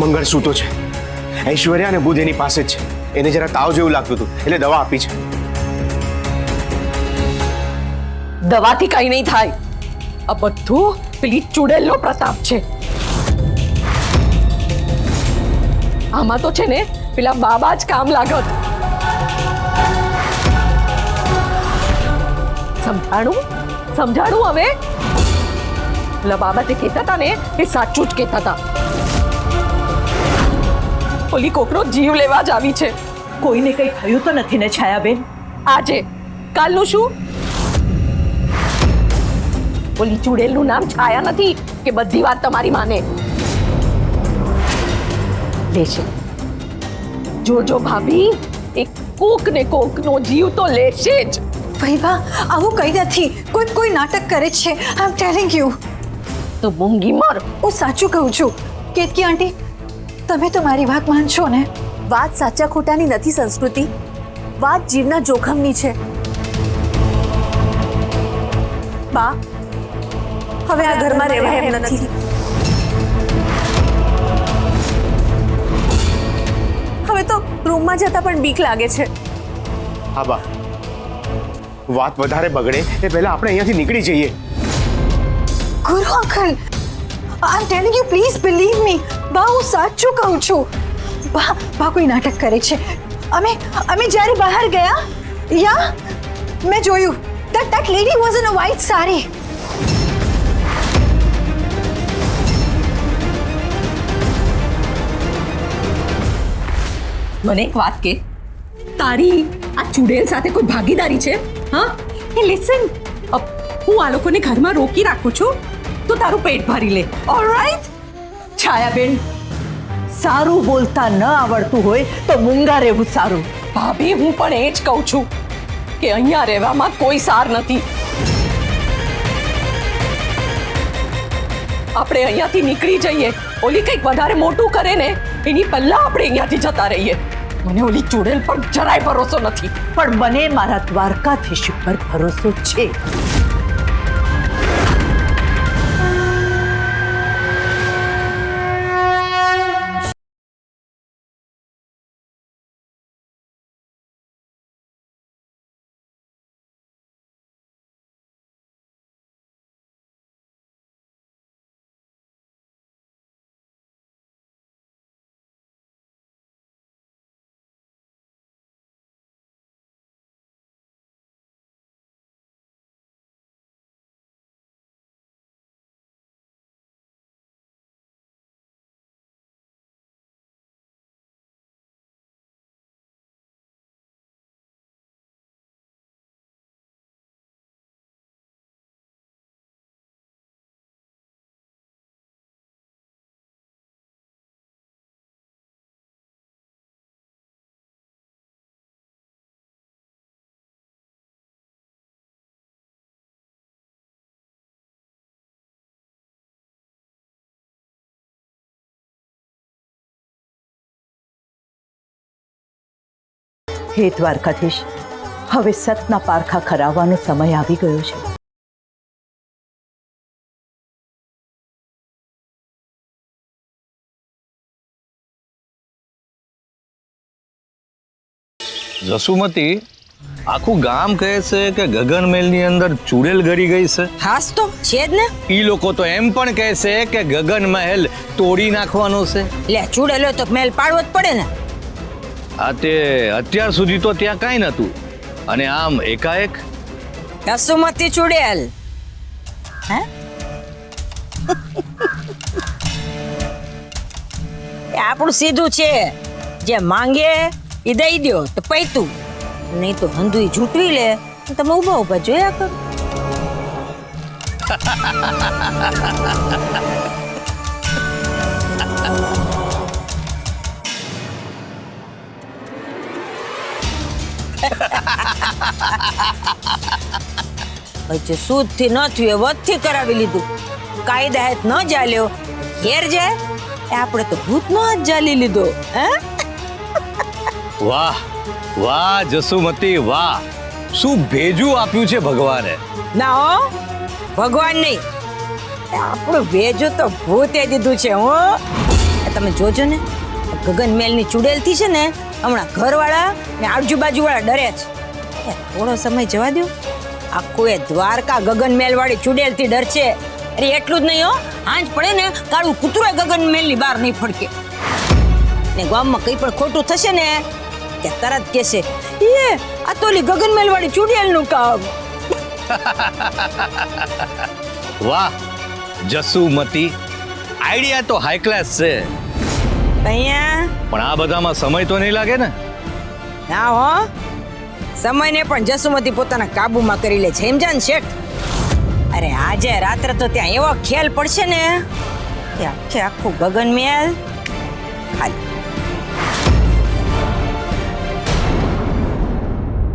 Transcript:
મંગળસૂત્ર છે, ઐશ્વર્યા અને બુધ એની પાસે જ છે. એને જરા તાવ જેવું લાગતું હતું એટલે દવા આપી છે. દવાથી કઈ નહીં થાય. આ બધું પેલી ચુડેલનો પ્રતાપ છે. આમાં તો છે ને પેલા બાબા જ કામ લાગત. સમજાણું હવે. પેલા બાબા જે કહેતા હતા ને એ સાચું જ કહેતા હતા. ઓલી કોકનો જીવ લેવા જ આવી છે. કોઈને કઈ થયું તો નથી ને છાયાબેન? આજે કાલનું શું? ઓલી ચુડેલનું નામ છાયા નથી કે બધી વાત તમારી માને લેશે. જોજો ભાભી, એક કોક ને કોકનો જીવ તો લેશે જ. વૈભા, આવું કઈ નથી. કોઈ નાટક કરે છે. આઈ એમ ટેલિંગ યુ. તો મૂંગી મર. હું સાચું કહું છું. કેતકી આંટી, તમે તો મારી વાત માનશો ને? વાત સાચા ખોટાની નથી સંસ્કૃતિ, વાત જીવના જોખમની છે. બા, હવે આ ઘરમાં રહેવાય એમ નથી. હવે તો રૂમમાં જતા પણ બીક લાગે છે. હા બા, વાત વધારે બગડે એ પહેલા આપણે અહીંયાથી નીકળી જઈએ. ગુરુ uncle, I M telling you, please believe me. બા, હું સાચું કહું છું. બા કોઈ નાટક કરે છે. અમે જ્યારે બહાર ગયા, યા મેં જોયું that lady was in a white saree. મને એક વાત કે, તારી આ ચુડેલ સાથે કોઈ ભાગીદારી છે? હા, એ લિસન, હું આ લોકોને ઘરમાં રોકી રાખું છું તો તારું પેટ ભરી લે. ઓલરાઈટ છાયાબેન, સારું બોલતા ન આવડતું હોય તો મૂંગા રહેવું સારું. ભાભી, હું પણ એ જ કહું છું કે અહીંયા રહેવામાં કોઈ સાર નથી. આપણે અહીંયાથી નીકળી જઈએ. ઓલી કંઈક વધારે મોટું કરે ને એની પહેલા આપણે અહીંયાથી જતા રહીએ. મને ઓલી ચુડેલ પર જરાય ભરોસો નથી. પણ મને મારા દ્વારકાધીશ ઉપર ભરોસો છે. હે દ્વારકાધીશ, હવે સતના પારખા ખરાવવાનો સમય આવી ગયો છે. જસુમતી, આખું ગામ કહે છે કે ગગનમહેલની અંદર ચુડેલ ગરી ગઈ છે. હાસ તો છે જ ને. ઈ લોકો તો એમ પણ કહે છે કે ગગનમહેલ તોડી નાખવાનો છે. લે, ચૂડેલો તો મહેલ પાડવો જ પડે ને. આ તે અત્યાર સુધી તો ત્યાં કાંઈ નહોતું અને આમ એકાએક જસુમતી ચૂડેલ. હે? એ આપણું સીધું છે. જે માંગે એ દઈ દો તો પૈતું, નહીં તો હંધુય ઝૂંટવી લે. તમે ઊભા ઊભા જોયા કરો. પછી સૂદ થી ન થયું એ વધ થી કરાવી લીધું. કાયદા હેત ન ચાલ્યો, ઘેર જાય આપણે તો ભૂત નો હાથ જાલી લીધો. હે? વાહ વાહ જસુમતી વાહ, શું ભેજું આપ્યું છે ભગવાને. ના હો, ભગવાન નહીં, આપણું ભેજું તો ભૂતે દીધું છે. હો, તમે જોજો ને ગગન મેલની ચુડેલથી છે ને હમણાં ઘરવાળા ને આજુબાજુવાળા ડરે છે એ થોડો સમય જવા દો આખું એ દ્વારકા ગગન મેલ વાળી ચુડેલથી ડરશે. અરે એટલું જ નહીં હો, આંચ પડે ને કાળું કૂતરો ગગન મેલની બહાર નહીં ફડકે ને ગામમાં કંઈ પણ ખોટું થશે ને કે તરત કહેશે એ આ તો ઓલી ગગન મેલ વાળી ચુડેલનું કામ. વાહ જસુમતી, આઈડિયા તો હાઈ ક્લાસ છે, અહીંયા પણ આ બધામાં સમય તો નહીં લાગે ને? ના હો, સમયને પણ જસુમતી પોતાના કાબુમાં કરી લે છે સમજાન શેઠ. અરે આજે રાત્રે તો ત્યાં એવો ખેલ પડશે ને કે આખે આખું ગગન મેલ ખાલી